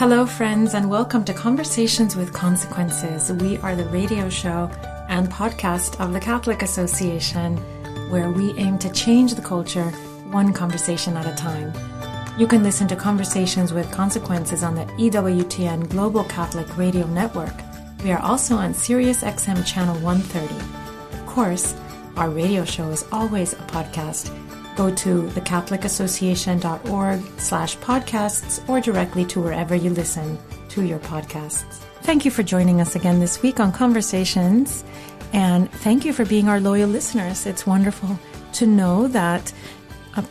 Hello, friends, and welcome to Conversations with Consequences. We are the radio show and podcast of the Catholic Association, where we aim to change the culture one conversation at a time. You can listen to Conversations with Consequences on the EWTN Global Catholic Radio Network. We are also on Sirius XM Channel 130. Of course, our radio show is always a podcast. Go to thecatholicAssociation.org/podcasts or directly to wherever you listen to your podcasts. Thank you for joining us again this week on Conversations, and thank you for being our loyal listeners. It's wonderful to know that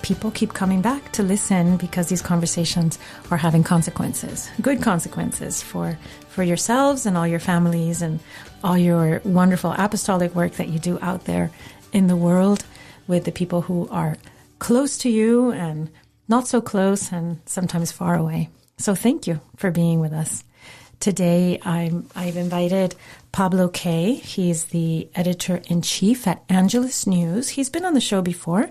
people keep coming back to listen because these conversations are having consequences, good consequences for yourselves and all your families and all your wonderful apostolic work that you do out there in the world with the people who are close to you and not so close and sometimes far away. So thank you for being with us. Today, I've invited Pablo Kay. He's the editor-in-chief at Angelus News. He's been on the show before.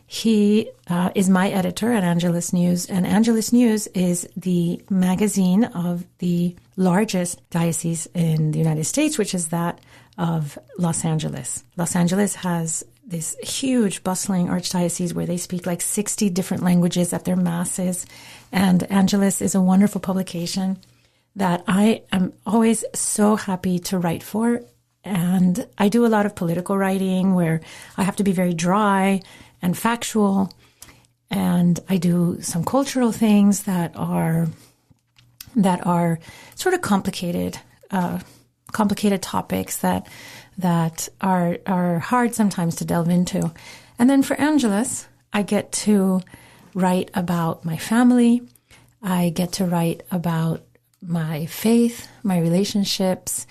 He is my editor at Angelus News, and Angelus News is the magazine of the largest diocese in the United States, which is that of Los Angeles. Los Angeles has this huge, bustling archdiocese where they speak like 60 different languages at their masses. And Angelus is a wonderful publication that I am always so happy to write for. And I do a lot of political writing where I have to be very dry and factual. And I do some cultural things that are sort of complicated topics that are hard sometimes to delve into. And then for Angelus, I get to write about my family. I get to write about my faith, my relationships.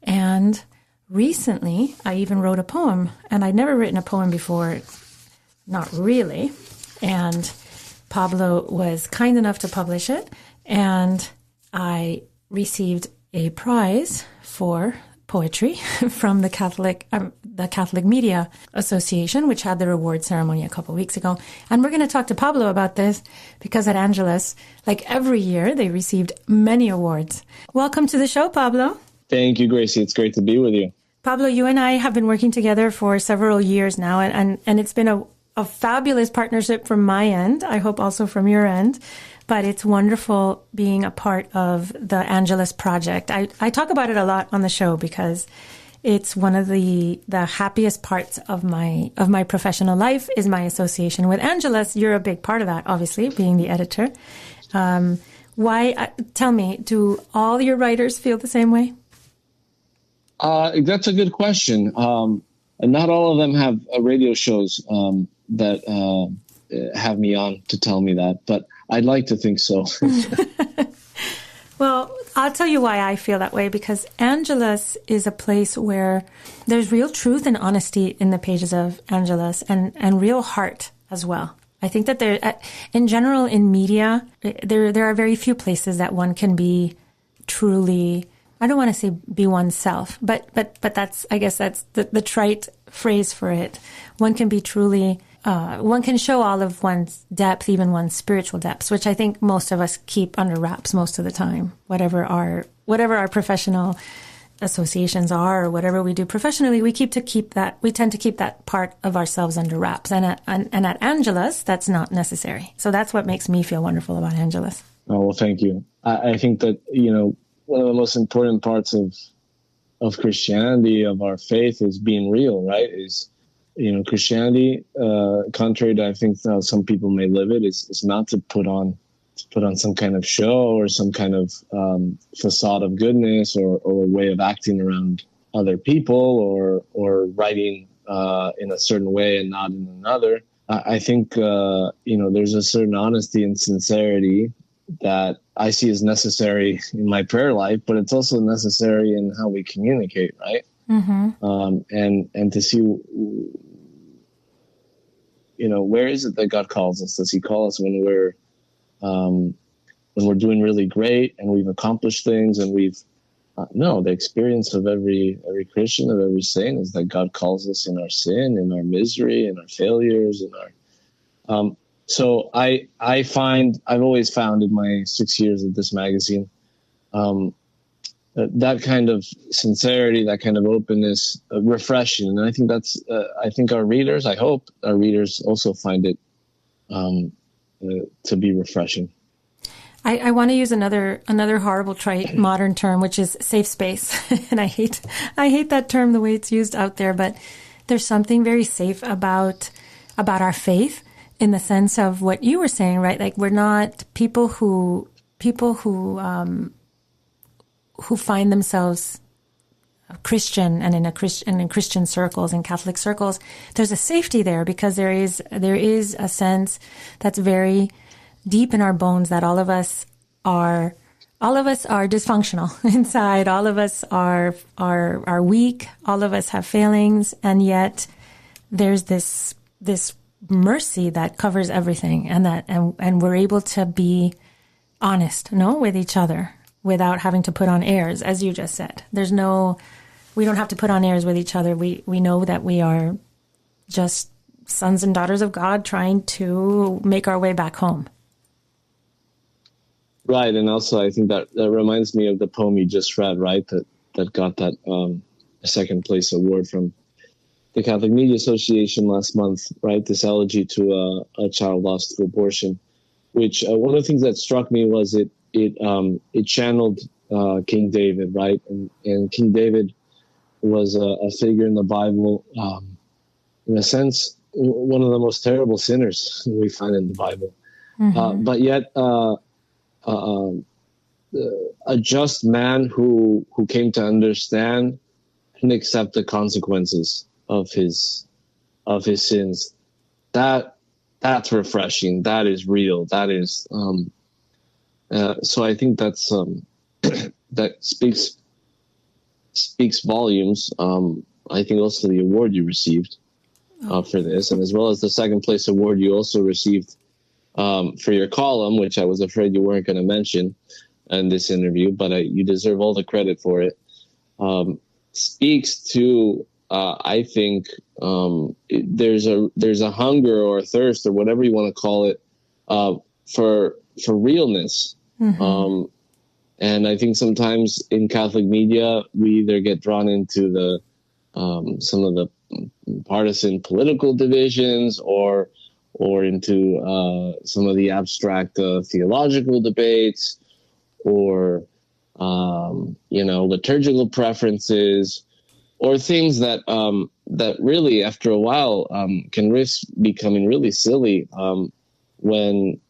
And recently, I even wrote a poem. And I'd never written a poem before, not really. And Pablo was kind enough to publish it. And I received a prize for poetry from the Catholic Media Association, which had their award ceremony a couple of weeks ago. And we're going to talk to Pablo about this because at Angelus, like every year, they received many awards. Welcome to the show, Pablo. Thank you, Gracie. It's great to be with you. Pablo, you and I have been working together for several years now, and it's been a fabulous partnership from my end. I hope also from your end. But it's wonderful being a part of the Angelus project. I talk about it a lot on the show because it's one of the happiest parts of my professional life is my association with Angelus. You're a big part of that, obviously, being the editor. Tell me, do all your writers feel the same way? That's a good question. Not all of them have radio shows that have me on to tell me that, but I'd like to think so. Well, I'll tell you why I feel that way, because Angelus is a place where there's real truth and honesty in the pages of Angelus and real heart as well. I think that there, in general, in media, there are very few places that one can be truly, I don't want to say be oneself, but that's, I guess that's the trite phrase for it. One can be truly, one can show all of one's depth, even one's spiritual depths, which I think most of us keep under wraps most of the time, whatever our professional associations are or whatever we do professionally, we tend to keep that part of ourselves under wraps. And at Angelus, that's not necessary. So that's what makes me feel wonderful about Angelus. Oh, well, thank you. I think that, one of the most important parts of Christianity, of our faith, is being real, right? Christianity, contrary to I think how some people may live it, is not to put on some kind of show or some kind of facade of goodness or a way of acting around other people or writing in a certain way and not in another. I think there's a certain honesty and sincerity that I see as necessary in my prayer life, but it's also necessary in how we communicate, right? Mm-hmm. And to see, where is it that God calls us? Does He call us when we're doing really great and we've accomplished things and we've no, the experience of every Christian, of every saint, is that God calls us in our sin, in our misery, in our failures, in our So I've always found in my 6 years of this magazine, that kind of sincerity, that kind of openness, refreshing. And I think I think I hope our readers also find it to be refreshing. I want to use another horrible trite modern term, which is safe space. And I hate that term, the way it's used out there, but there's something very safe about our faith, in the sense of what you were saying, right? Like, we're not people who find themselves Christian and in Christian circles and Catholic circles. There's a safety there because there is a sense that's very deep in our bones that all of us are dysfunctional inside. All of us are weak. All of us have failings, and yet there's this mercy that covers everything, and we're able to be honest, with each other without having to put on airs, as you just said. We don't have to put on airs with each other. We know that we are just sons and daughters of God trying to make our way back home. Right, and also I think that reminds me of the poem you just read, right? That got that second place award from the Catholic Media Association last month, right? This elegy to a child lost to abortion, which one of the things that struck me was it channeled King David, right? And King David was a figure in the Bible, in a sense, one of the most terrible sinners we find in the Bible, but yet a just man who came to understand and accept the consequences of his sins. That's refreshing. That is real. That is so I think that's that speaks volumes. I think also the award you received for this, and as well as the second place award you also received for your column, which I was afraid you weren't going to mention in this interview, but you deserve all the credit for it. Speaks to I think there's a hunger or a thirst or whatever you want to call it for realness. Mm-hmm. And I think sometimes in Catholic media we either get drawn into the some of the partisan political divisions or into some of the abstract theological debates or liturgical preferences, or things that really, after a while, can risk becoming really silly when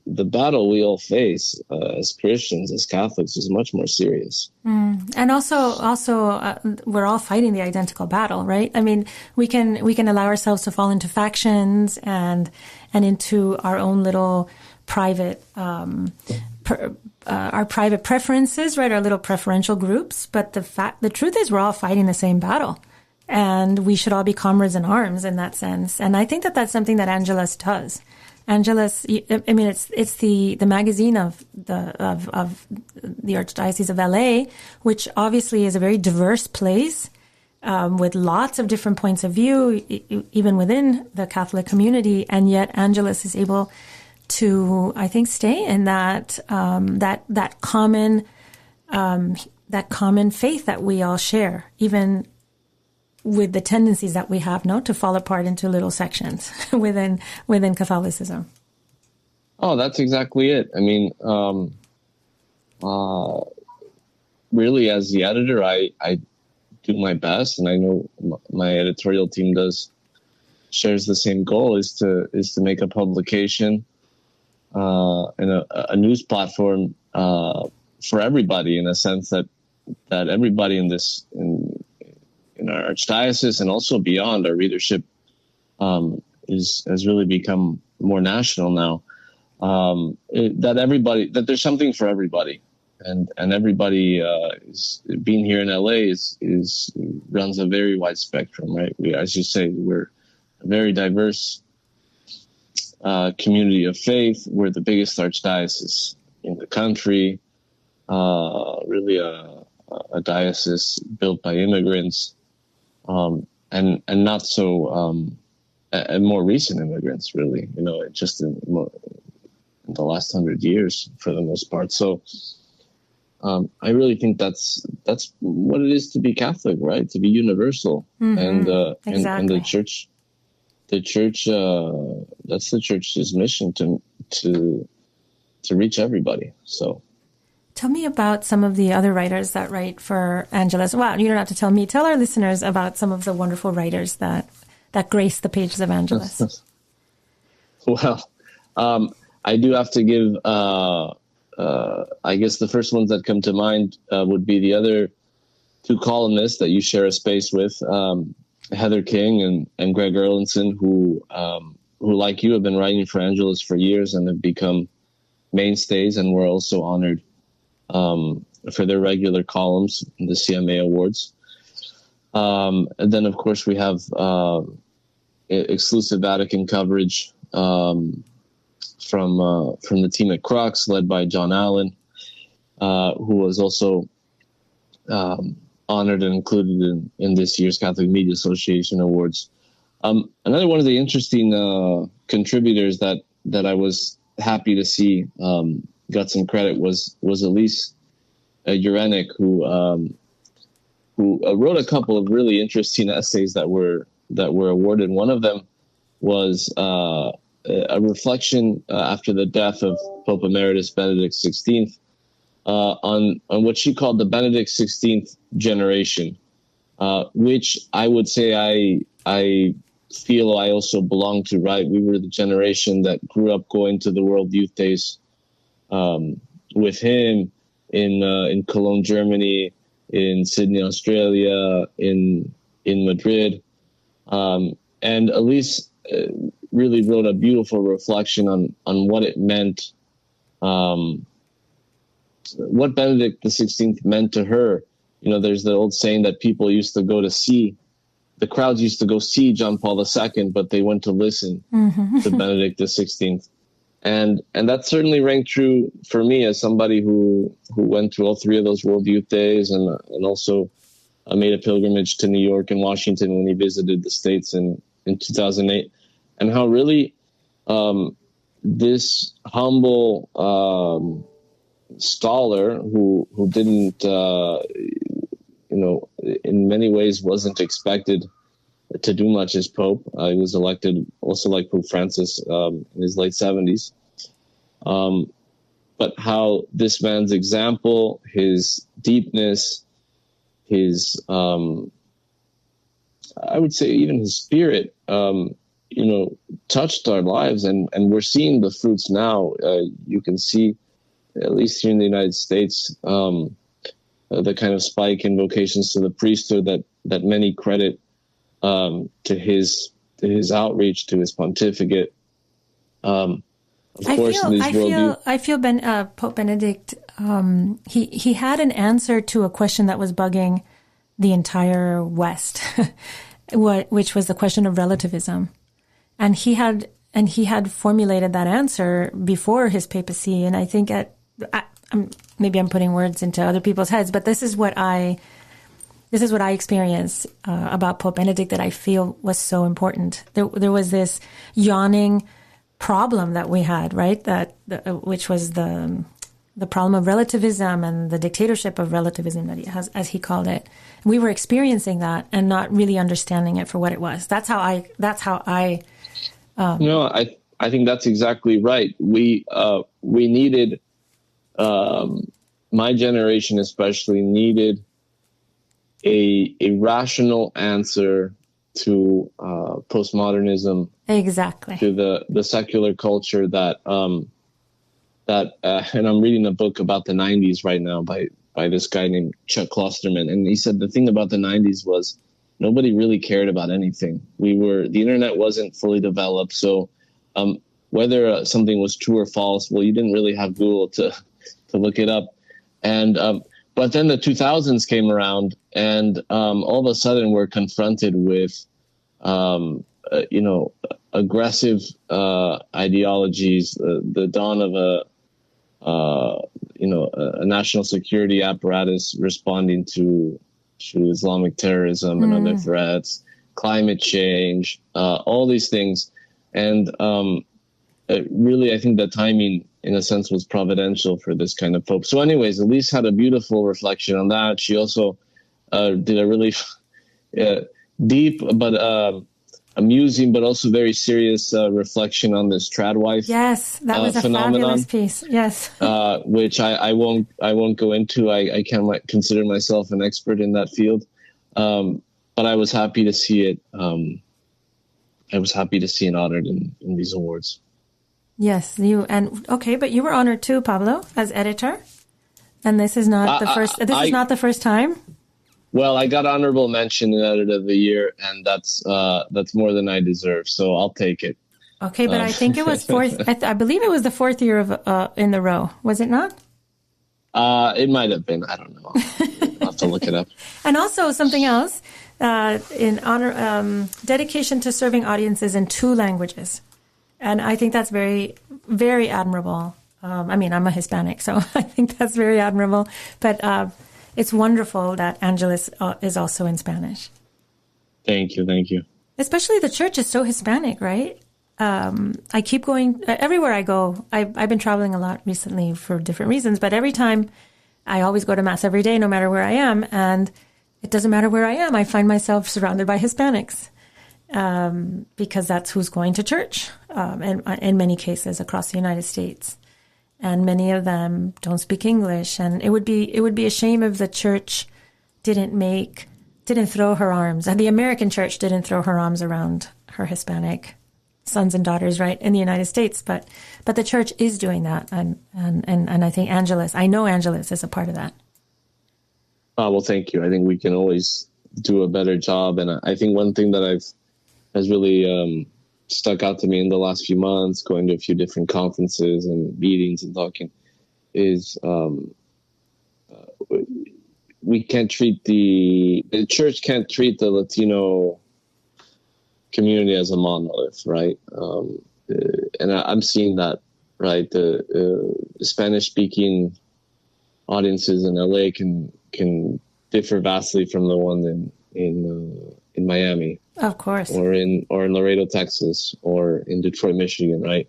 the battle we all face as Christians, as Catholics, is much more serious. And also, we're all fighting the identical battle, right? I mean, we can allow ourselves to fall into factions and into our own little private our private preferences, right? Our little preferential groups. But the truth is, we're all fighting the same battle, and we should all be comrades in arms in that sense. And I think that that's something that Angelus does. Angelus, I mean, it's the magazine of the Archdiocese of LA, which obviously is a very diverse place, with lots of different points of view, even within the Catholic community. And yet Angelus is able to, I think, stay in that common faith that we all share, even with the tendencies that we have, to fall apart into little sections within Catholicism. Oh, that's exactly it. I mean, really, as the editor, I do my best, and I know my editorial team shares the same goal, is to make a publication and a news platform for everybody, in a sense that everybody in our archdiocese and also beyond, our readership has really become more national now. That there's something for everybody, and everybody is being here in LA runs a very wide spectrum, right? As you say, we're a very diverse community of faith. We're the biggest archdiocese in the country, really a diocese built by immigrants, and not so and more recent immigrants, really, just in the last 100 years for the most part. So I really think that's what it is to be Catholic, right? To be universal. And and the church, that's the church's mission to reach everybody. So tell me about some of the other writers that write for Angelus. Wow, you don't have to tell me. Tell our listeners about some of the wonderful writers that grace the pages of Angelus. Well, I do have to give, I guess the first ones that come to mind would be the other two columnists that you share a space with, Heather King and Greg Erlandson, who, like you, have been writing for Angelus for years and have become mainstays, and we're also honored for their regular columns in the CMA Awards. And then, of course, we have exclusive Vatican coverage from the team at Crux, led by John Allen, who was also honored and included in this year's Catholic Media Association Awards. Another one of the interesting contributors that I was happy to see got some credit was Elise Urenic, who wrote a couple of really interesting essays that were awarded. One of them was a reflection after the death of Pope Emeritus Benedict XVI on what she called the Benedict XVI generation, which I would say I feel I also belong to, right? We were the generation that grew up going to the World Youth Days with him in Cologne, Germany, in Sydney, Australia, in Madrid. And Elise really wrote a beautiful reflection on what it meant, what Benedict XVI meant to her. There's the old saying that people used to go to see, the crowds used to go see John Paul II, but they went to listen to Benedict XVI. And that certainly rang true for me as somebody who went through all three of those World Youth Days and also made a pilgrimage to New York and Washington when he visited the States in 2008, and how really this humble scholar who didn't, in many ways wasn't expected to do much as Pope. He was elected also like Pope Francis in his late 70s. But how this man's example, his deepness, his, I would say even his spirit, touched our lives, and we're seeing the fruits now. You can see, at least here in the United States, the kind of spike in vocations to the priesthood that many credit to his outreach, to his pontificate. I feel Pope Benedict, he had an answer to a question that was bugging the entire West, which was the question of relativism. And he had formulated that answer before his papacy. And I think maybe I'm putting words into other people's heads, but this is what I experienced about Pope Benedict that I feel was so important. There was this yawning problem that we had, right? Which was the problem of relativism and the dictatorship of relativism that he has, as he called it. We were experiencing that and not really understanding it for what it was. That's how I. I think that's exactly right. We needed, my generation especially needed a rational answer to postmodernism, exactly, to the secular culture that and I'm reading a book about the 90s right now by this guy named Chuck Klosterman, and he said the thing about the 90s was nobody really cared about anything. The internet wasn't fully developed, so whether something was true or false, well, you didn't really have Google to look it up, and but then the 2000s came around, and all of a sudden we're confronted with, aggressive ideologies, the dawn of a national security apparatus responding to Islamic terrorism and other threats, climate change, all these things. And really, I think the timing, in a sense, was providential for this kind of Pope. So anyways, Elise had a beautiful reflection on that. She also did a really deep but amusing but also very serious reflection on this trad wife. Yes, that was a phenomenon, fabulous piece. Yes, which I won't go into. I can't consider myself an expert in that field, but I was happy to see it. I was happy to see it honored in these awards. Yes, but you were honored too, Pablo, as editor, and this is not the first. This is not the first time. Well, I got honorable mention in Editor of the Year, and that's more than I deserve. So I'll take it. Okay, but I think it was fourth. I believe it was the fourth year of in the row. Was it not? It might have been. I don't know. I'll have to look it up. And also something else in honor dedication to serving audiences in 2 languages, and I think that's very, very admirable. I mean, I'm a Hispanic, so I think that's very admirable. But it's wonderful that Angelus is also in Spanish. Thank you. Especially the church is so Hispanic, right? I keep going everywhere I go. I've been traveling a lot recently for different reasons, but every time I always go to Mass every day, no matter where I am. And it doesn't matter where I am. I find myself surrounded by Hispanics because that's who's going to church and in many cases across the United States. And many of them don't speak English. And it would be a shame if the church didn't throw her arms, and the American church didn't throw her arms around her Hispanic sons and daughters, right, in the United States. But the church is doing that. And I think I know Angelus is a part of that. Well, thank you. I think we can always do a better job. And I think one thing that has really stuck out to me in the last few months, going to a few different conferences and meetings and talking, is we can't treat the church can't treat the Latino community as a monolith, right? And I'm seeing that, right? The Spanish-speaking audiences in LA can differ vastly from the one in Miami. Of course. Or in Laredo, Texas, or in Detroit, Michigan, right?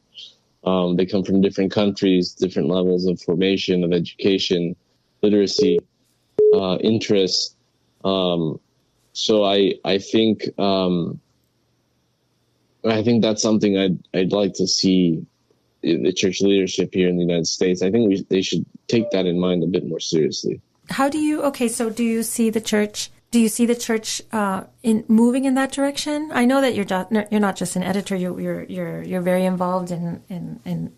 They come from different countries, different levels of formation, of education, literacy, interests. So I think that's something I'd like to see in the church leadership here in the United States. I think they should take that in mind a bit more seriously. So do you see the church? Do you see the church in moving in that direction? I know that you're not just an editor. You're very involved in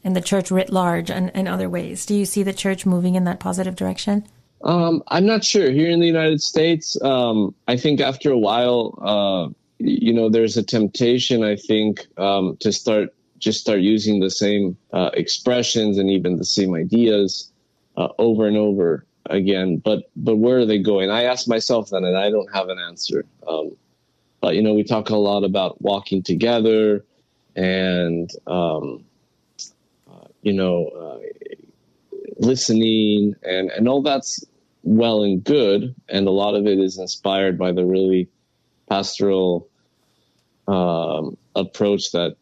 the church writ large and in other ways. Do you see the church moving in that positive direction? I'm not sure. Here in the United States, I think after a while, there's a temptation, I think, to start using the same expressions and even the same ideas over and over again. But where are they going? I ask myself that, and I don't have an answer. But we talk a lot about walking together and listening, and all that's well and good, and a lot of it is inspired by the really pastoral approach that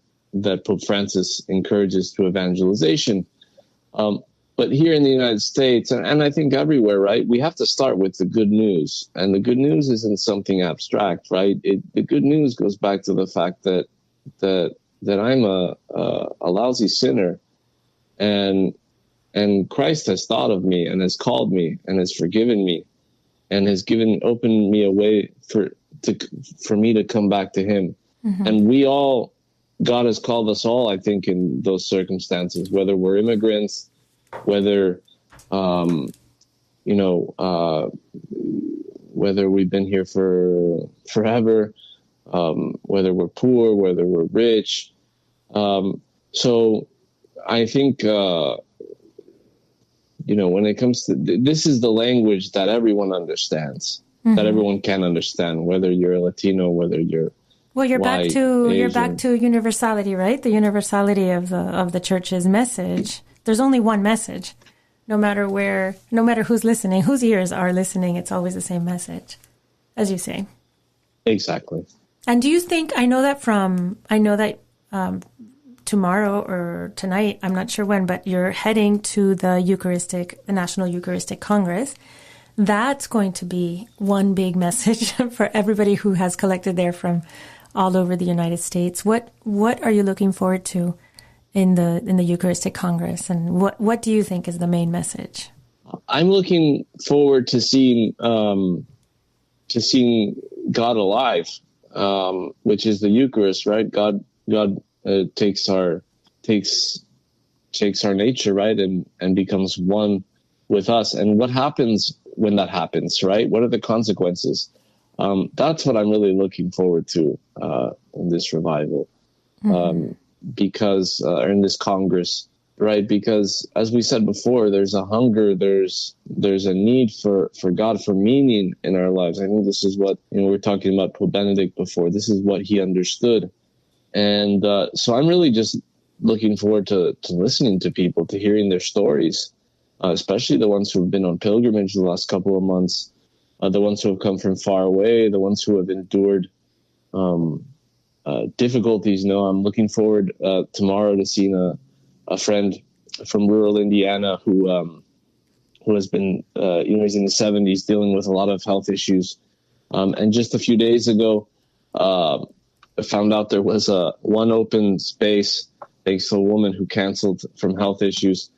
Pope Francis encourages to evangelization. But here in the United States, and I think everywhere, right, we have to start with the good news. And the good news isn't something abstract, right? The good news goes back to the fact that I'm a lousy sinner, and Christ has thought of me and has called me and has forgiven me and has opened me a way for me to come back to him. Mm-hmm. And God has called us all, I think, in those circumstances, whether we're immigrants, whether whether we've been here for forever, whether we're poor, whether we're rich. So I think when it comes to this, is the language that everyone understands, mm-hmm. that everyone can understand, whether you're a Latino, whether you're you're white, back to universality, right? The universality of the church's message. There's only one message, no matter who's listening, whose ears are listening. It's always the same message, as you say. Exactly. And do you think, I know that tomorrow or tonight, I'm not sure when, but you're heading to the National Eucharistic Congress. That's going to be one big message for everybody who has collected there from all over the United States. What are you looking forward to in the Eucharistic Congress, and what do you think is the main message? I'm looking forward to seeing God alive, which is the Eucharist, right? God takes our nature, right, and becomes one with us. And what happens when that happens, right? What are the consequences? That's what I'm really looking forward to in this revival, because in this Congress, right? Because as we said before, there's a hunger, there's a need for God, for meaning in our lives. I think this is what, we were talking about Pope Benedict before. This is what he understood. And so I'm really just looking forward to listening to people, to hearing their stories, especially the ones who have been on pilgrimage the last couple of months, the ones who have come from far away, the ones who have endured difficulties. I'm looking forward tomorrow to seeing a friend from rural Indiana who has been, he's in the 70s, dealing with a lot of health issues. And just a few days ago, I found out there was one open space thanks to a woman who canceled from health issues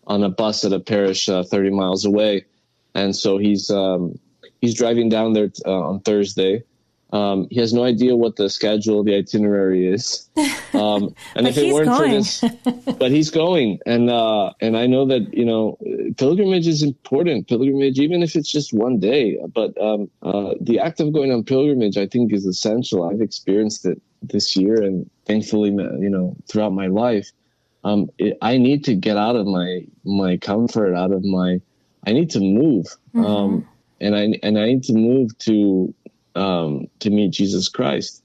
on a bus at a parish 30 miles away. And so he's driving down there on Thursday. He has no idea what the schedule, the itinerary is. And if it weren't for this, but he's going. And I know that, pilgrimage is important. Pilgrimage, even if it's just one day, but the act of going on pilgrimage, I think, is essential. I've experienced it this year, and thankfully, throughout my life. I need to get out of my comfort, I need to move. And I need to move to meet Jesus Christ.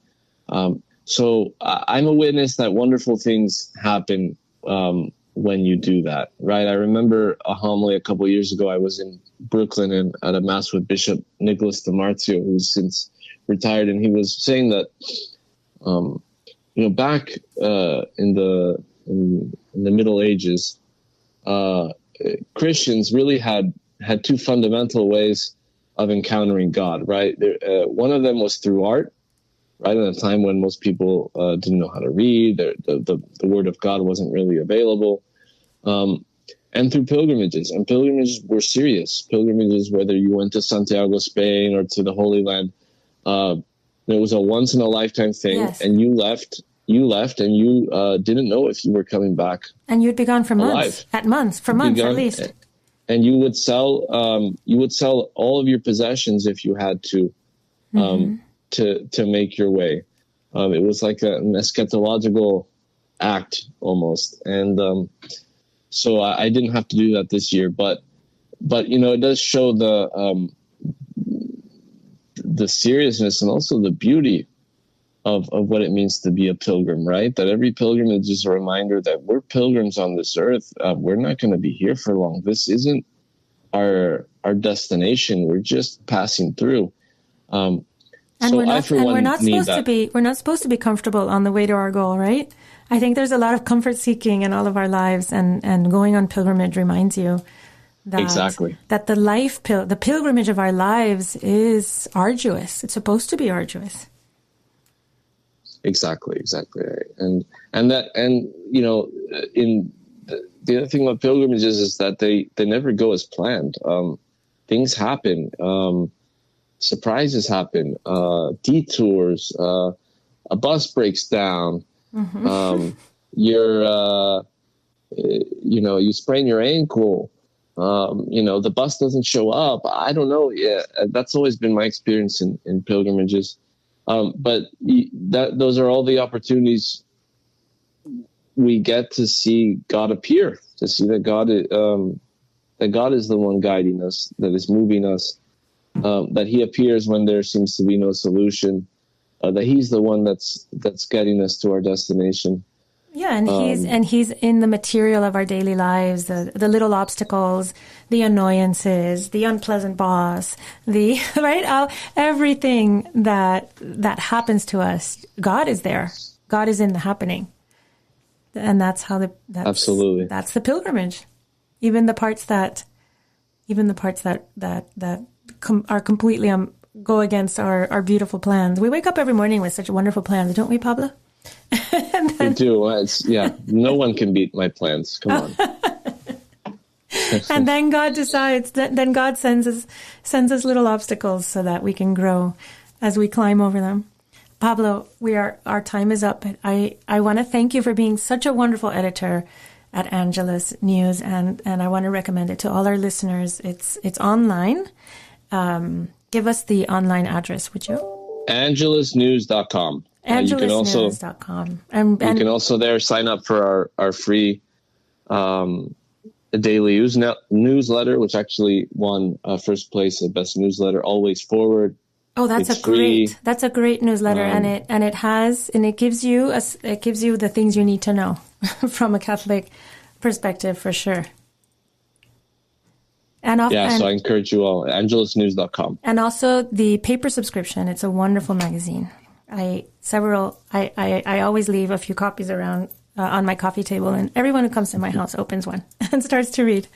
So I'm a witness that wonderful things happen when you do that, right? I remember a homily a couple of years ago. I was in Brooklyn and at a mass with Bishop Nicholas DiMarzio, who's since retired, and he was saying that, back in the Middle Ages, Christians really had two fundamental ways of encountering God, right? One of them was through art, right? At a time when most people didn't know how to read, the word of God wasn't really available, and through pilgrimages. And pilgrimages were serious. Pilgrimages, whether you went to Santiago, Spain, or to the Holy Land, it was a once in a lifetime thing. Yes. And you left, and you didn't know if you were coming back. And you'd be gone for months, at least. And you would sell all of your possessions if you had to make your way. It was like an eschatological act almost. And so I didn't have to do that this year, but it does show the seriousness and also the beauty of what it means to be a pilgrim, right? That every pilgrimage is a reminder that we're pilgrims on this earth. We're not going to be here for long. This isn't our destination. We're just passing through. And we're not supposed to be comfortable on the way to our goal, right? I think there's a lot of comfort seeking in all of our lives, and going on pilgrimage reminds you that exactly that the pilgrimage of our lives is arduous. It's supposed to be arduous. Exactly. And the other thing about pilgrimages is that they never go as planned. Things happen. Surprises happen. Detours. A bus breaks down. Mm-hmm. You sprain your ankle. The bus doesn't show up. I don't know. Yeah, that's always been my experience in pilgrimages. But those are all the opportunities we get to see God appear, to see that God is the one guiding us, that is moving us, that He appears when there seems to be no solution, that He's the one that's getting us to our destination. Yeah, and he's in the material of our daily lives, the little obstacles, the annoyances, the unpleasant boss, the right, everything that happens to us. God is there. God is in the happening, and that's absolutely, that's the pilgrimage. Even the parts that are completely go against our beautiful plans. We wake up every morning with such wonderful plans, don't we, Pablo? We do. No one can beat my plans. Come on. And then God decides. Then God sends us little obstacles so that we can grow as we climb over them. Pablo, our time is up. I want to thank you for being such a wonderful editor at Angelus News, and I want to recommend it to all our listeners. It's online. Give us the online address, would you? AngelusNews.com. AngelusNews.com. And you can also there sign up for our free daily newsletter, which actually won first place at best newsletter. Always Forward. Oh, that's a great newsletter, and it gives you the things you need to know from a Catholic perspective, for sure. So I encourage you all, AngelusNews.com. And also the paper subscription. It's a wonderful magazine. I always leave a few copies around on my coffee table, and everyone who comes to my house opens one and starts to read.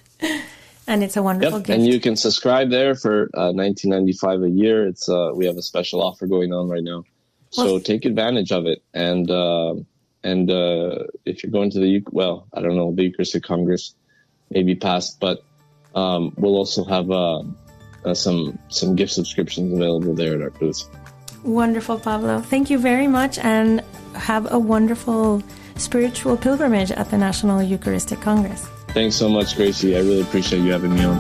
And it's a wonderful gift. And you can subscribe there for $19.95 a year. It's we have a special offer going on right now, so take advantage of it. And if you're going to the Eucharistic Congress, maybe past, but we'll also have some gift subscriptions available there at our booth. Wonderful, Pablo. Thank you very much, and have a wonderful spiritual pilgrimage at the National Eucharistic Congress. Thanks so much, Gracie. I really appreciate you having me on.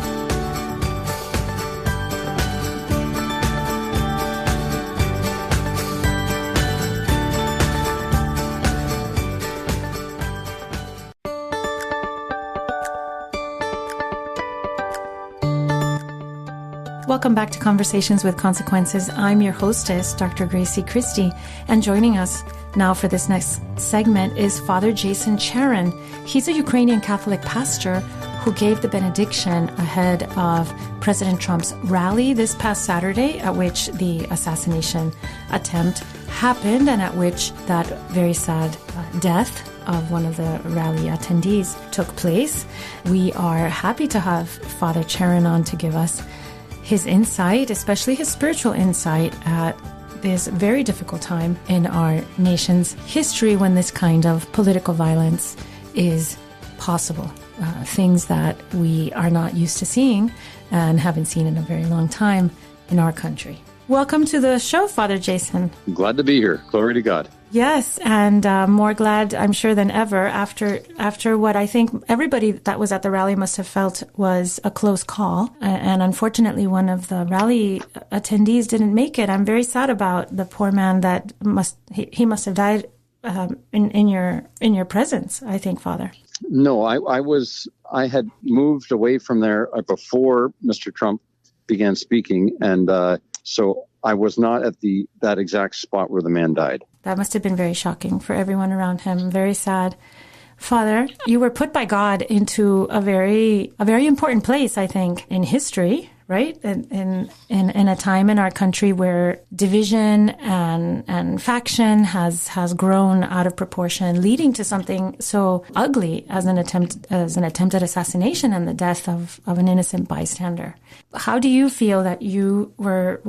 Welcome back to Conversations with Consequences. I'm your hostess, Dr. Gracie Christie, and joining us now for this next segment is Father Jason Charron. He's a Ukrainian Catholic pastor who gave the benediction ahead of President Trump's rally this past Saturday, at which the assassination attempt happened and at which that very sad death of one of the rally attendees took place. We are happy to have Father Charron on to give us his insight, especially his spiritual insight at this very difficult time in our nation's history when this kind of political violence is possible. Things that we are not used to seeing and haven't seen in a very long time in our country. Welcome to the show, Father Jason. Glad to be here. Glory to God. Yes, and more glad, I'm sure, than ever after what I think everybody that was at the rally must have felt was a close call. And unfortunately, one of the rally attendees didn't make it. I'm very sad about the poor man that must have died in your presence, I think, Father. No, I had moved away from there before Mr. Trump began speaking, and so I was not at that exact spot where the man died. That must have been very shocking for everyone around him. Very sad. Father, you were put by God into a very important place, I think, in history, right? In a time in our country where division and faction has grown out of proportion, leading to something so ugly as an attempted assassination and the death of an innocent bystander. How do you feel that you were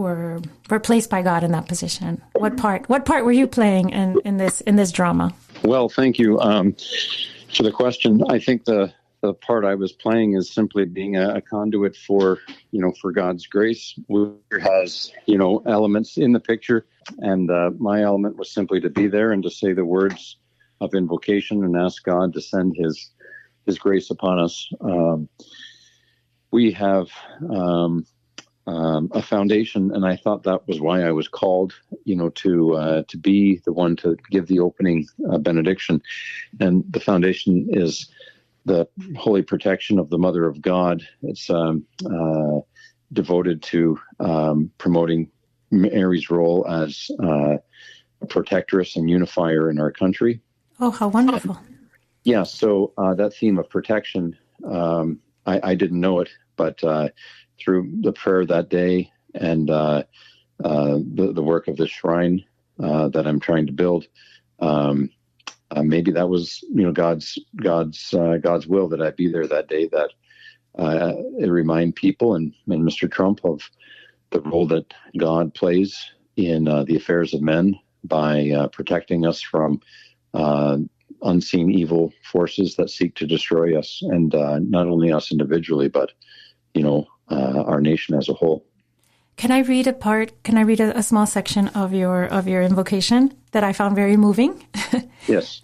placed by God in that position? What part were you playing in this drama? Well, thank you for the question. I think the part I was playing is simply being a conduit for God's grace. There has, elements in the picture, and my element was simply to be there and to say the words of invocation and ask God to send His grace upon us. We have a foundation, and I thought that was why I was called, to be the one to give the opening benediction. And the foundation is the holy protection of the Mother of God. It's devoted to promoting Mary's role as a protectress and unifier in our country. Oh, how wonderful. Yeah, so that theme of protection, I didn't know it, but through the prayer that day and the work of the shrine that I'm trying to build, maybe that was God's will that I be there that day, that it remind people and Mr. Trump of the role that God plays in the affairs of men by protecting us from unseen evil forces that seek to destroy us, and not only us individually, but our nation as a whole. Can I read a small section of your invocation that I found very moving? Yes.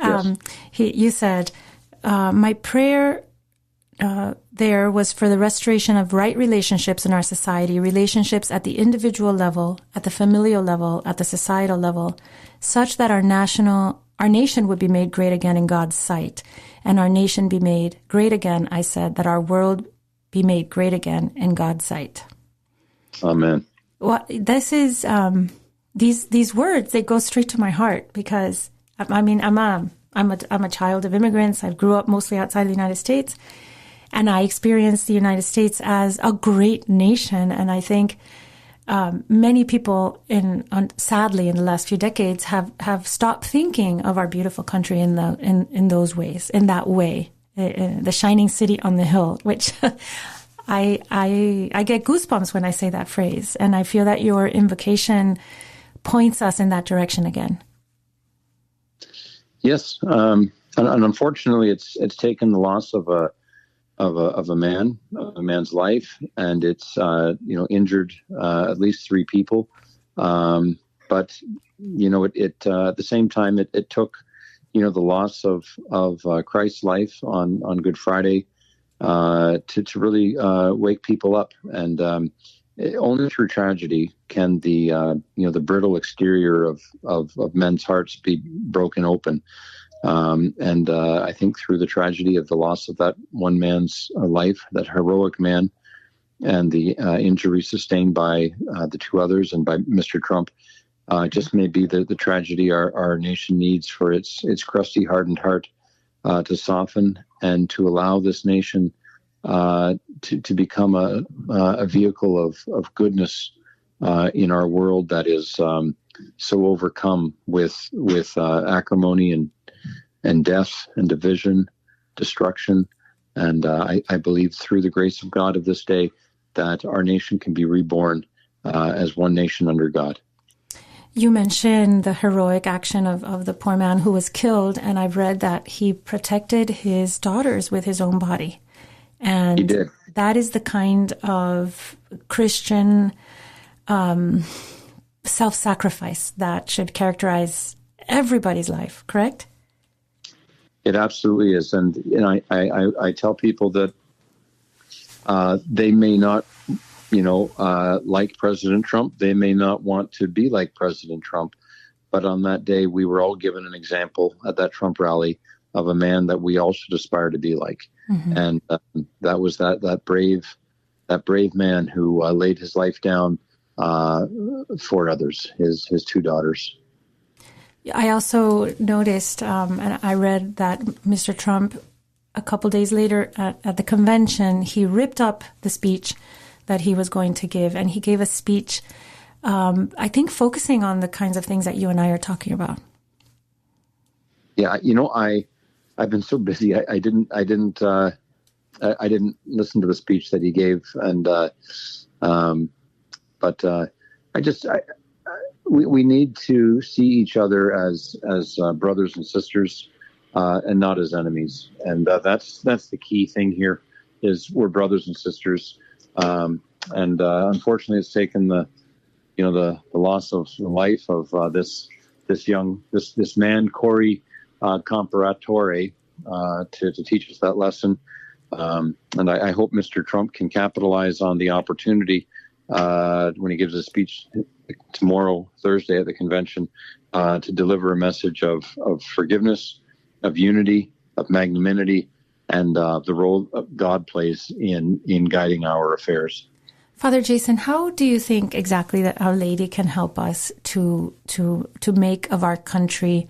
You said, my prayer there was for the restoration of right relationships in our society, relationships at the individual level, at the familial level, at the societal level, such that our nation would be made great again in God's sight, and our nation be made great again, I said, that our world be made great again in God's sight. Amen. Well, this is, these words, they go straight to my heart, because I'm a child of immigrants. I grew up mostly outside the United States, and I experienced the United States as a great nation. And I think many people, sadly, in the last few decades, have stopped thinking of our beautiful country in those ways, in that way, the shining city on the hill, which I get goosebumps when I say that phrase, and I feel that your invocation points us in that direction again. Yes, and unfortunately, it's taken the loss of a man's life, and it's injured at least 3 people. But it at the same time it took the loss of Christ's life on Good Friday to really wake people up, and only through tragedy can the brittle exterior of men's hearts be broken open. And I think through the tragedy of the loss of that one man's life, that heroic man, and the injury sustained by the 2 others and by Mr. Trump, just may be the tragedy our nation needs for its crusty, hardened heart to soften, and to allow this nation to become a vehicle of goodness in our world that is so overcome with acrimony and death and division, destruction. And I believe through the grace of God of this day that our nation can be reborn as one nation under God. You mentioned the heroic action of the poor man who was killed, and I've read that he protected his daughters with his own body. And he did. That is the kind of Christian self-sacrifice that should characterize everybody's life, correct? It absolutely is. And I tell people that they may not, like President Trump. They may not want to be like President Trump. But on that day, we were all given an example at that Trump rally of a man that we all should aspire to be like. Mm-hmm. And that was that brave man who laid his life down for others, his 2 daughters. I also noticed, and I read that Mr. Trump, a couple days later at the convention, he ripped up the speech that he was going to give, and he gave a speech, I think, focusing on the kinds of things that you and I are talking about. Yeah, I've been so busy. I didn't listen to the speech that he gave, and we need to see each other as brothers and sisters, and not as enemies. And that's the key thing here, is we're brothers and sisters. And unfortunately, it's taken the loss of the life of this man, Corey Comparatore, to teach us that lesson. And I hope Mr. Trump can capitalize on the opportunity when he gives a speech tomorrow, Thursday, at the convention, to deliver a message of forgiveness, of unity, of magnanimity, and the role God plays in guiding our affairs. Father Jason, how do you think exactly that Our Lady can help us to make of our country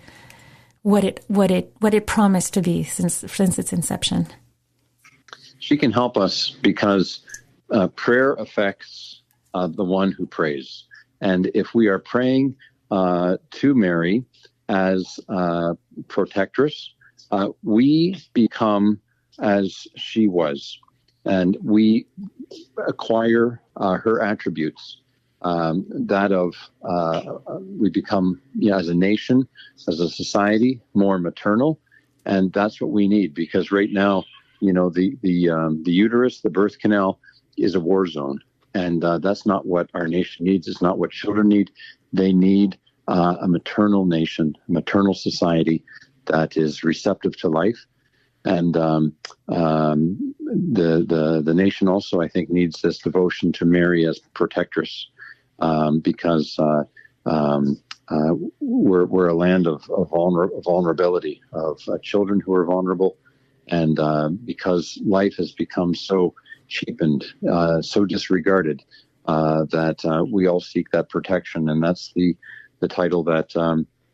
what it promised to be since its inception? She can help us because prayer affects the one who prays. And if we are praying to Mary as protectress, we become as she was, and we acquire her attributes. That of we become, as a nation, as a society, more maternal, and that's what we need. Because right now, the uterus, the birth canal, is a war zone, and that's not what our nation needs. It's not what children need. They need a maternal nation, a maternal society that is receptive to life. And the nation also, I think, needs this devotion to Mary as protectress, because we're a land of vulnerability, of children who are vulnerable, and because life has become so cheapened, so disregarded, that we all seek that protection, and that's the title that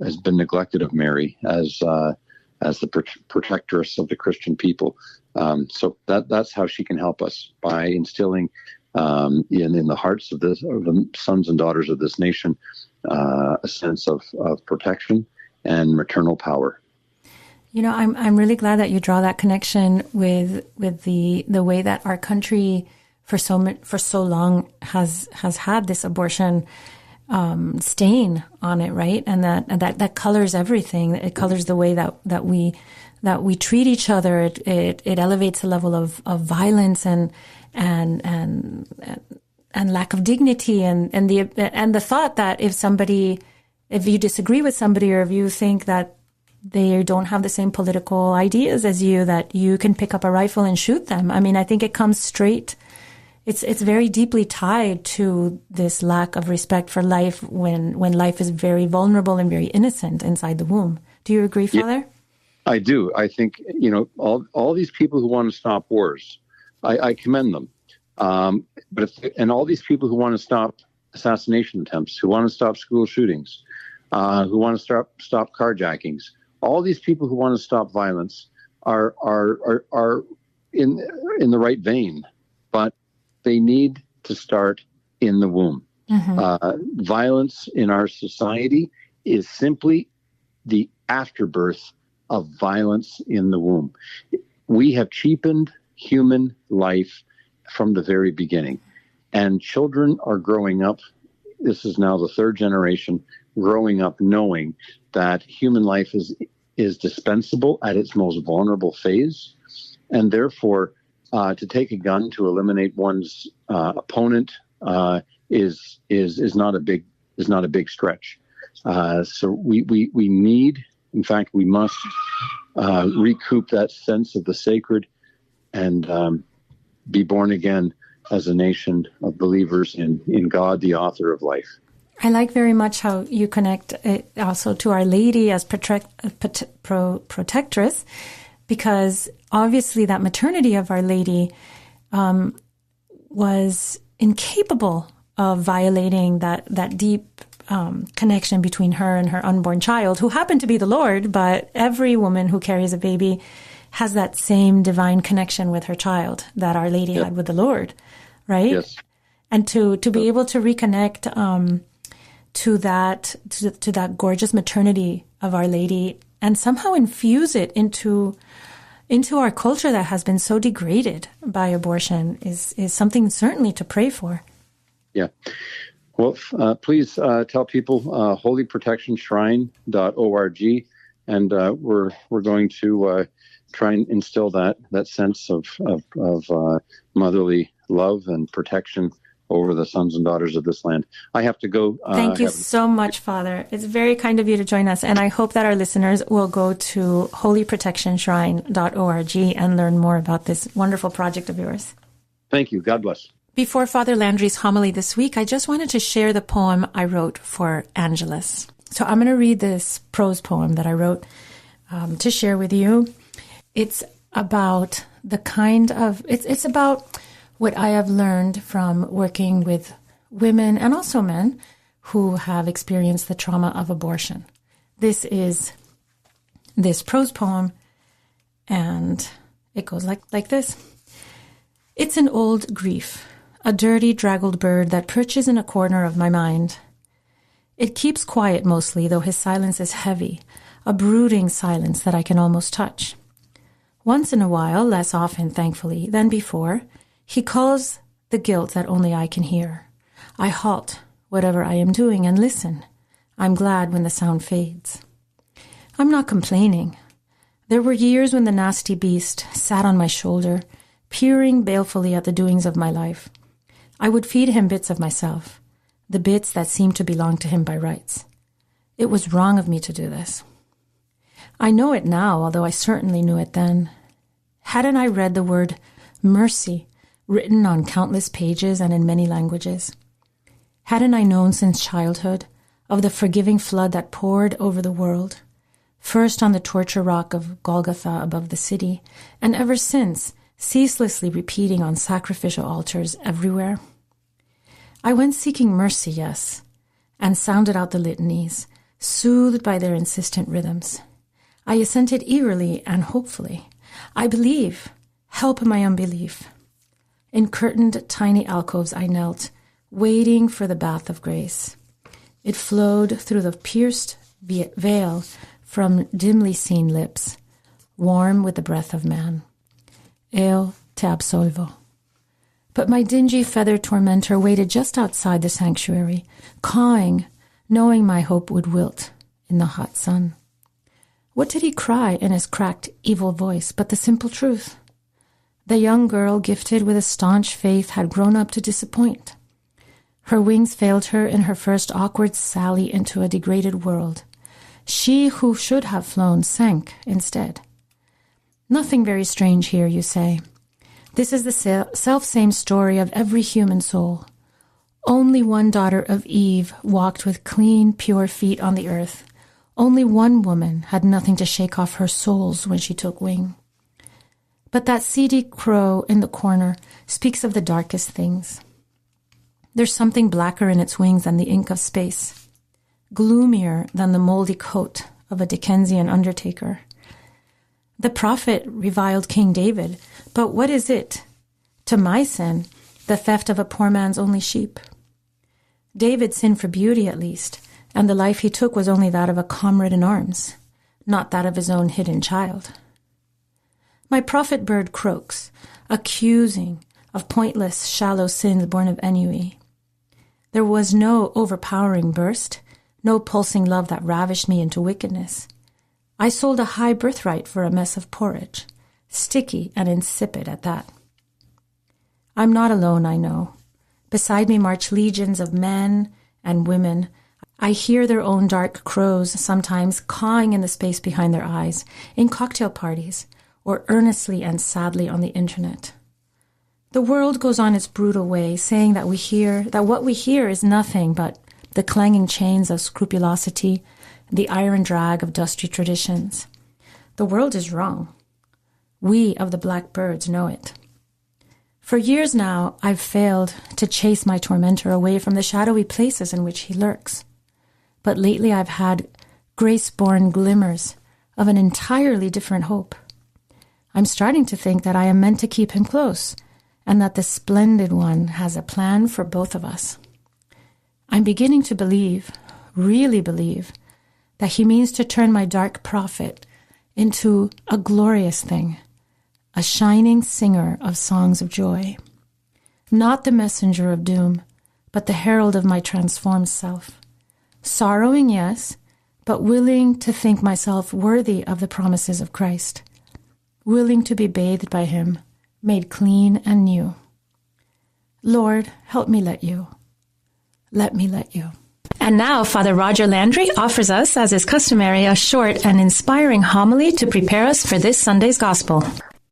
has been neglected of Mary as the protectress of the Christian people. So that's how she can help us, by instilling in the hearts of the sons and daughters of this nation a sense of protection and maternal power. I'm really glad that you draw that connection with the way that our country for so long has had this abortion stain on it, right? And that colors everything. It colors the way that we treat each other. It elevates the level of violence and lack of dignity, and the thought that if you disagree with somebody, or if you think that they don't have the same political ideas as you, that you can pick up a rifle and shoot them. I mean, I think it comes straight. It's very deeply tied to this lack of respect for life when life is very vulnerable and very innocent inside the womb. Do you agree, Father? Yeah, I do. I think, all these people who want to stop wars, I commend them. And all these people who want to stop assassination attempts, who want to stop school shootings, who want to stop carjackings, all these people who want to stop violence are in the right vein, but they need to start in the womb. Mm-hmm. Violence in our society is simply the afterbirth of violence in the womb. We have cheapened human life from the very beginning, and children are growing up. This is now the third generation growing up knowing that human life is dispensable at its most vulnerable phase, and therefore to take a gun to eliminate one's opponent is not a big stretch. So we need, in fact, we must recoup that sense of the sacred and be born again as a nation of believers in God, the author of life. I like very much how you connect it also to Our Lady as protectress, because obviously that maternity of Our Lady was incapable of violating that deep connection between her and her unborn child, who happened to be the Lord. But every woman who carries a baby has that same divine connection with her child that Our Lady had with the Lord, right? Yes. And to be able to reconnect to that gorgeous maternity of Our Lady and somehow infuse it into our culture that has been so degraded by abortion is something certainly to pray for. Yeah. Well, please tell people holyprotectionshrine.org, and we're going to try and instill that sense of motherly love and protection over the sons and daughters of this land. I have to go. Thank you so much, Father. It's very kind of you to join us, and I hope that our listeners will go to holyprotectionshrine.org and learn more about this wonderful project of yours. Thank you. God bless. Before Father Landry's homily this week, I just wanted to share the poem I wrote for Angelus. So I'm going to read this prose poem that I wrote to share with you. It's about it's about what I have learned from working with women and also men who have experienced the trauma of abortion. This is this prose poem, and it goes like this. It's an old grief, a dirty, draggled bird that perches in a corner of my mind. It keeps quiet mostly, though his silence is heavy, a brooding silence that I can almost touch. Once in a while, less often, thankfully, than before, he calls the guilt that only I can hear. I halt, whatever I am doing, and listen. I'm glad when the sound fades. I'm not complaining. There were years when the nasty beast sat on my shoulder, peering balefully at the doings of my life. I would feed him bits of myself, the bits that seemed to belong to him by rights. It was wrong of me to do this. I know it now, although I certainly knew it then. Hadn't I read the word mercy written on countless pages and in many languages? Hadn't I known since childhood of the forgiving flood that poured over the world, first on the torture rock of Golgotha above the city, and ever since ceaselessly repeating on sacrificial altars everywhere? I went seeking mercy, yes, and sounded out the litanies, soothed by their insistent rhythms. I assented eagerly and hopefully. I believe, help my unbelief. In curtained tiny alcoves I knelt, waiting for the bath of grace. It flowed through the pierced veil from dimly seen lips, warm with the breath of man. Eo te absolvo. But my dingy feathered tormentor waited just outside the sanctuary, cawing, knowing my hope would wilt in the hot sun. What did he cry in his cracked, evil voice but the simple truth? The young girl, gifted with a staunch faith, had grown up to disappoint. Her wings failed her in her first awkward sally into a degraded world. She who should have flown sank instead. Nothing very strange here, you say. This is the self-same story of every human soul. Only one daughter of Eve walked with clean, pure feet on the earth. Only one woman had nothing to shake off her soles when she took wing. But that seedy crow in the corner speaks of the darkest things. There's something blacker in its wings than the ink of space, gloomier than the moldy coat of a Dickensian undertaker. The prophet reviled King David, but what is it to my sin, the theft of a poor man's only sheep? David sinned for beauty, at least, and the life he took was only that of a comrade in arms, not that of his own hidden child. My prophet bird croaks, accusing of pointless, shallow sins born of ennui. There was no overpowering burst, no pulsing love that ravished me into wickedness. I sold a high birthright for a mess of porridge, sticky and insipid at that. I'm not alone, I know. Beside me march legions of men and women. I hear their own dark crows sometimes cawing in the space behind their eyes, in cocktail parties, or earnestly and sadly on the internet. The world goes on its brutal way, saying that what we hear is nothing but the clanging chains of scrupulosity, the iron drag of dusty traditions. The world is wrong. We of the black birds know it. For years now, I've failed to chase my tormentor away from the shadowy places in which he lurks. But lately I've had grace-born glimmers of an entirely different hope. I'm starting to think that I am meant to keep him close, and that the Splendid One has a plan for both of us. I'm beginning to believe, really believe, that he means to turn my dark prophet into a glorious thing, a shining singer of songs of joy. Not the messenger of doom, but the herald of my transformed self. Sorrowing, yes, but willing to think myself worthy of the promises of Christ, willing to be bathed by him, made clean and new. Lord, help me let you. Let me let you. And now Father Roger Landry offers us, as is customary, a short and inspiring homily to prepare us for this Sunday's Gospel.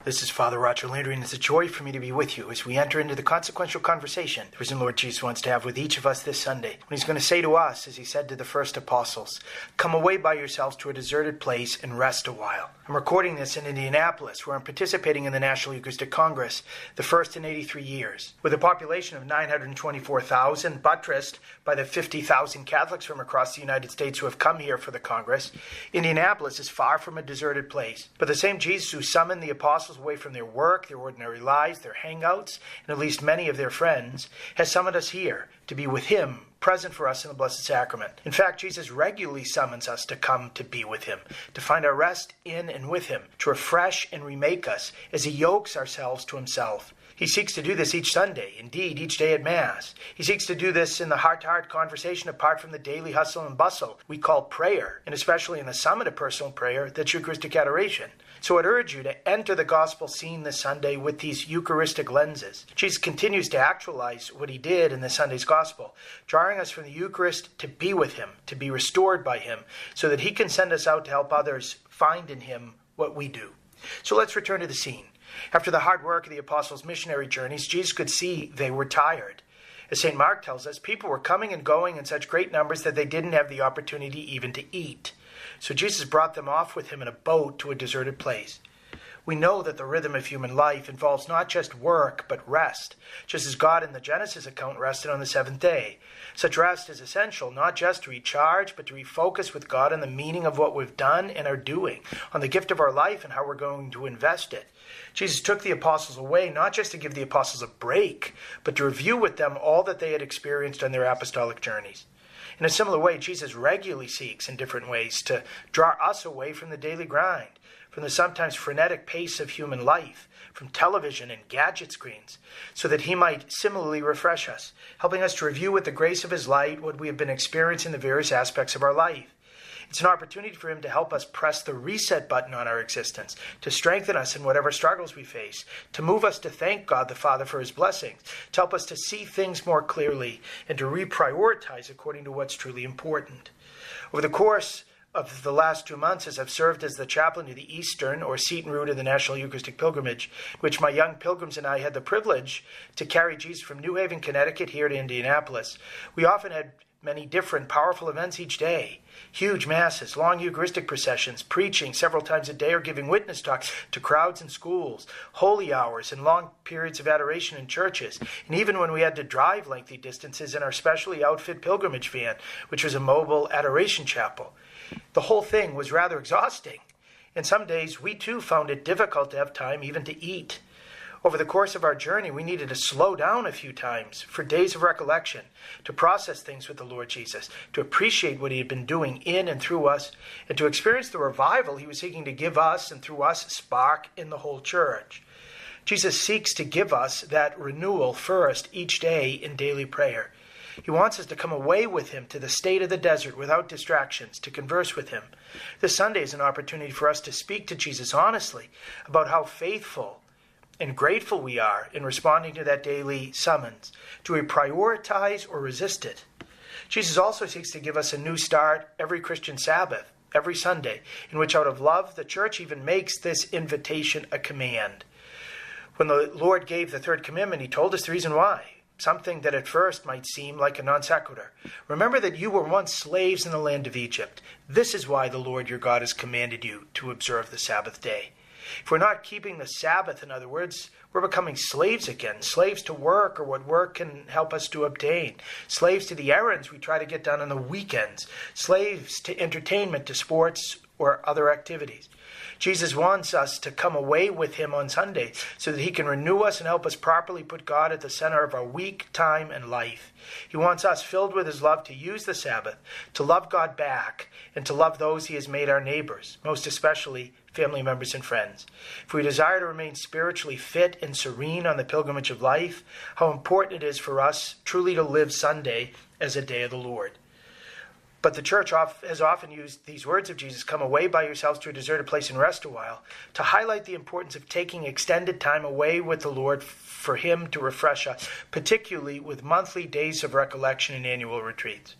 This is Father Roger Landry, and it's a joy for me to be with you as we enter into the consequential conversation the risen Lord Jesus wants to have with each of us this Sunday. When he's going to say to us, as he said to the first apostles, "Come away by yourselves to a deserted place and rest a while." I'm recording this in Indianapolis, where I'm participating in the National Eucharistic Congress, the first in 83 years. With a population of 924,000, buttressed by the 50,000 Catholics from across the United States who have come here for the Congress, Indianapolis is far from a deserted place. But the same Jesus who summoned the apostles away from their work, their ordinary lives, their hangouts, and at least many of their friends, has summoned us here to be with him, present for us in the Blessed Sacrament. In fact, Jesus regularly summons us to come to be with him, to find our rest in and with him, to refresh and remake us as he yokes ourselves to himself. He seeks to do this each Sunday, indeed each day at Mass. He seeks to do this in the heart-to-heart conversation apart from the daily hustle and bustle we call prayer, and especially in the summit of personal prayer, that's Eucharistic adoration. So I'd urge you to enter the gospel scene this Sunday with these Eucharistic lenses. Jesus continues to actualize what he did in this Sunday's gospel, drawing us from the Eucharist to be with him, to be restored by him, so that he can send us out to help others find in him what we do. So let's return to the scene. After the hard work of the apostles' missionary journeys, Jesus could see they were tired. As St. Mark tells us, people were coming and going in such great numbers that they didn't have the opportunity even to eat. So Jesus brought them off with him in a boat to a deserted place. We know that the rhythm of human life involves not just work, but rest, just as God in the Genesis account rested on the seventh day. Such rest is essential, not just to recharge, but to refocus with God on the meaning of what we've done and are doing, on the gift of our life and how we're going to invest it. Jesus took the apostles away, not just to give the apostles a break, but to review with them all that they had experienced on their apostolic journeys. In a similar way, Jesus regularly seeks in different ways to draw us away from the daily grind, from the sometimes frenetic pace of human life, from television and gadget screens, so that he might similarly refresh us, helping us to review with the grace of his light what we have been experiencing in the various aspects of our life. It's an opportunity for him to help us press the reset button on our existence, to strengthen us in whatever struggles we face, to move us to thank God the Father for his blessings, to help us to see things more clearly, and to reprioritize according to what's truly important. Over the course of the last 2 months, as I've served as the chaplain to the Eastern or Seton route of the National Eucharistic Pilgrimage, which my young pilgrims and I had the privilege to carry Jesus from New Haven, Connecticut here to Indianapolis, we often had many different powerful events each day. Huge masses, long Eucharistic processions, preaching several times a day or giving witness talks to crowds in schools, holy hours and long periods of adoration in churches, and even when we had to drive lengthy distances in our specially outfit pilgrimage van, which was a mobile adoration chapel. The whole thing was rather exhausting, and some days we too found it difficult to have time even to eat. Over the course of our journey, we needed to slow down a few times for days of recollection, to process things with the Lord Jesus, to appreciate what he had been doing in and through us, and to experience the revival he was seeking to give us and through us spark in the whole church. Jesus seeks to give us that renewal first each day in daily prayer. He wants us to come away with him to the state of the desert without distractions, to converse with him. This Sunday is an opportunity for us to speak to Jesus honestly about how faithful and grateful we are in responding to that daily summons. Do we prioritize or resist it? Jesus also seeks to give us a new start every Christian Sabbath, every Sunday, in which out of love the Church even makes this invitation a command. When the Lord gave the third commandment, he told us the reason why. Something that at first might seem like a non sequitur. Remember that you were once slaves in the land of Egypt. This is why the Lord your God has commanded you to observe the Sabbath day. If we're not keeping the Sabbath, in other words, we're becoming slaves again, slaves to work or what work can help us to obtain, slaves to the errands we try to get done on the weekends, slaves to entertainment, to sports or other activities. Jesus wants us to come away with him on Sunday so that he can renew us and help us properly put God at the center of our week, time, and life. He wants us filled with his love to use the Sabbath, to love God back, and to love those he has made our neighbors, most especially family members and friends. If we desire to remain spiritually fit and serene on the pilgrimage of life, how important it is for us truly to live Sunday as a day of the Lord. But the Church has often used these words of Jesus, "Come away by yourselves to a deserted place and rest a while," to highlight the importance of taking extended time away with the Lord for him to refresh us, particularly with monthly days of recollection and annual retreats.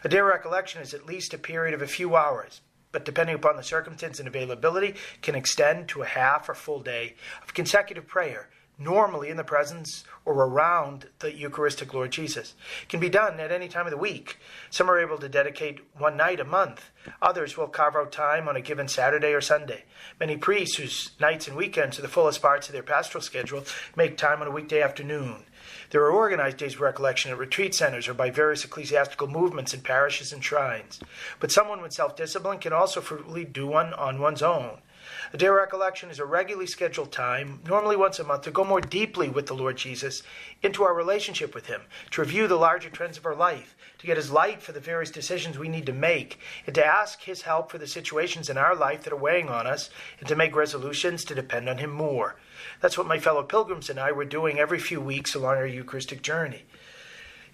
A day of recollection is at least a period of a few hours, but depending upon the circumstance and availability, can extend to a half or full day of consecutive prayer, normally in the presence or around the Eucharistic Lord Jesus. It can be done at any time of the week. Some are able to dedicate one night a month. Others will carve out time on a given Saturday or Sunday. Many priests, whose nights and weekends are the fullest parts of their pastoral schedule, make time on a weekday afternoon. There are organized days of recollection at retreat centers or by various ecclesiastical movements in parishes and shrines. But someone with self-discipline can also freely do one on one's own. A day of recollection is a regularly scheduled time, normally once a month, to go more deeply with the Lord Jesus into our relationship with Him, to review the larger trends of our life, to get His light for the various decisions we need to make, and to ask His help for the situations in our life that are weighing on us, and to make resolutions to depend on Him more. That's what my fellow pilgrims and I were doing every few weeks along our Eucharistic journey.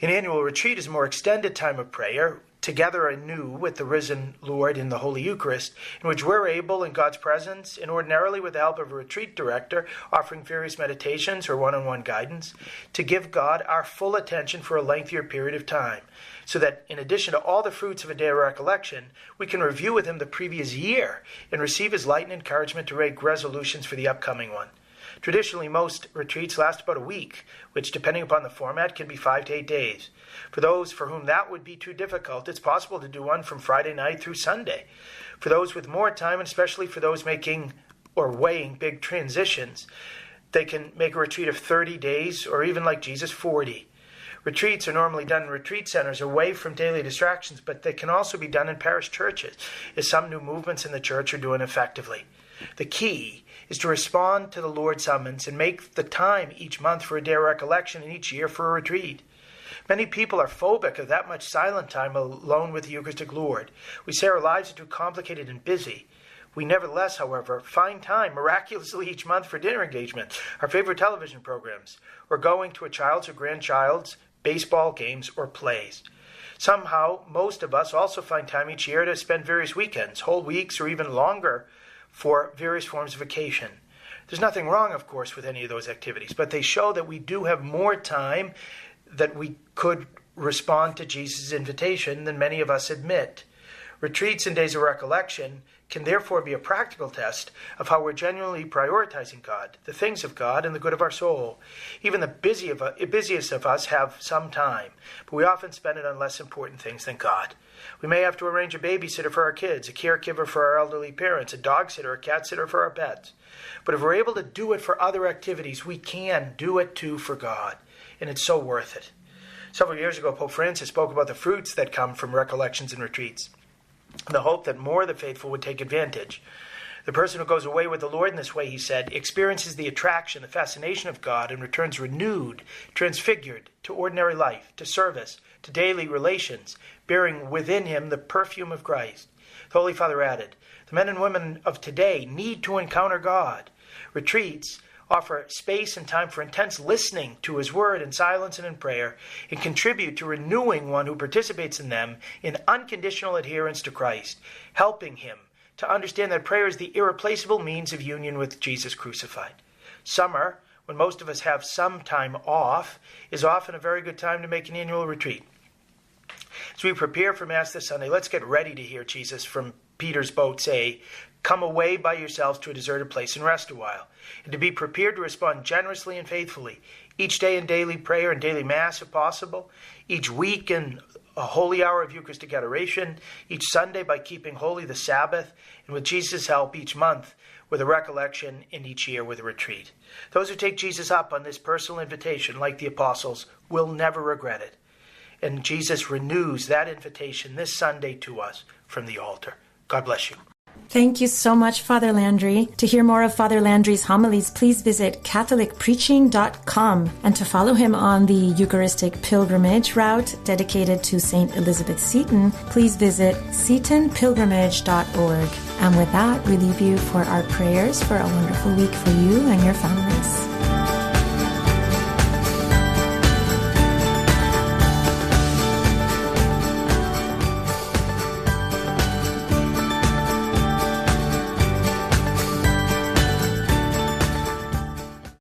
An annual retreat is a more extended time of prayer, together anew with the risen Lord in the Holy Eucharist, in which we're able, in God's presence, and ordinarily with the help of a retreat director, offering various meditations or one-on-one guidance, to give God our full attention for a lengthier period of time, so that in addition to all the fruits of a day of recollection, we can review with Him the previous year and receive His light and encouragement to make resolutions for the upcoming one. Traditionally, most retreats last about a week, which, depending upon the format, can be 5 to 8 days. For those for whom that would be too difficult, it's possible to do one from Friday night through Sunday. For those with more time, and especially for those making or weighing big transitions, they can make a retreat of 30 days, or even like Jesus, 40. Retreats are normally done in retreat centers away from daily distractions, but they can also be done in parish churches, as some new movements in the church are doing effectively. The key is to respond to the Lord's summons and make the time each month for a day of recollection and each year for a retreat. Many people are phobic of that much silent time alone with the Eucharistic Lord. We say our lives are too complicated and busy. We nevertheless, however, find time miraculously each month for dinner engagements, our favorite television programs, or going to a child's or grandchild's baseball games or plays. Somehow, most of us also find time each year to spend various weekends, whole weeks, or even longer for various forms of vacation. There's nothing wrong, of course, with any of those activities, but they show that we do have more time that we could respond to Jesus' invitation than many of us admit. Retreats and days of recollection can therefore be a practical test of how we're genuinely prioritizing God, the things of God, and the good of our soul. Even the busiest of us have some time, but we often spend it on less important things than God. We may have to arrange a babysitter for our kids, a caregiver for our elderly parents, a dog sitter, a cat sitter for our pets. But if we're able to do it for other activities, we can do it too for God, and it's so worth it. Several years ago, Pope Francis spoke about the fruits that come from recollections and retreats, and the hope that more of the faithful would take advantage. The person who goes away with the Lord in this way, he said, experiences the attraction, the fascination of God, and returns renewed, transfigured to ordinary life, to service, to daily relations, bearing within him the perfume of Christ. The Holy Father added, the men and women of today need to encounter God. Retreats offer space and time for intense listening to His Word in silence and in prayer, and contribute to renewing one who participates in them in unconditional adherence to Christ, helping him to understand that prayer is the irreplaceable means of union with Jesus crucified. Summer, when most of us have some time off, is often a very good time to make an annual retreat. As we prepare for Mass this Sunday, let's get ready to hear Jesus from Peter's boat say, come away by yourselves to a deserted place and rest a while, and to be prepared to respond generously and faithfully, each day in daily prayer and daily Mass if possible, each week in a holy hour of Eucharistic adoration, each Sunday by keeping holy the Sabbath, and with Jesus' help each month with a recollection, and each year with a retreat. Those who take Jesus up on this personal invitation, like the apostles, will never regret it. And Jesus renews that invitation this Sunday to us from the altar. God bless you. Thank you so much, Father Landry. To hear more of Father Landry's homilies, please visit CatholicPreaching.com, and to follow him on the Eucharistic pilgrimage route dedicated to St. Elizabeth Seton, please visit setonpilgrimage.org. And with that, we leave you for our prayers for a wonderful week for you and your families.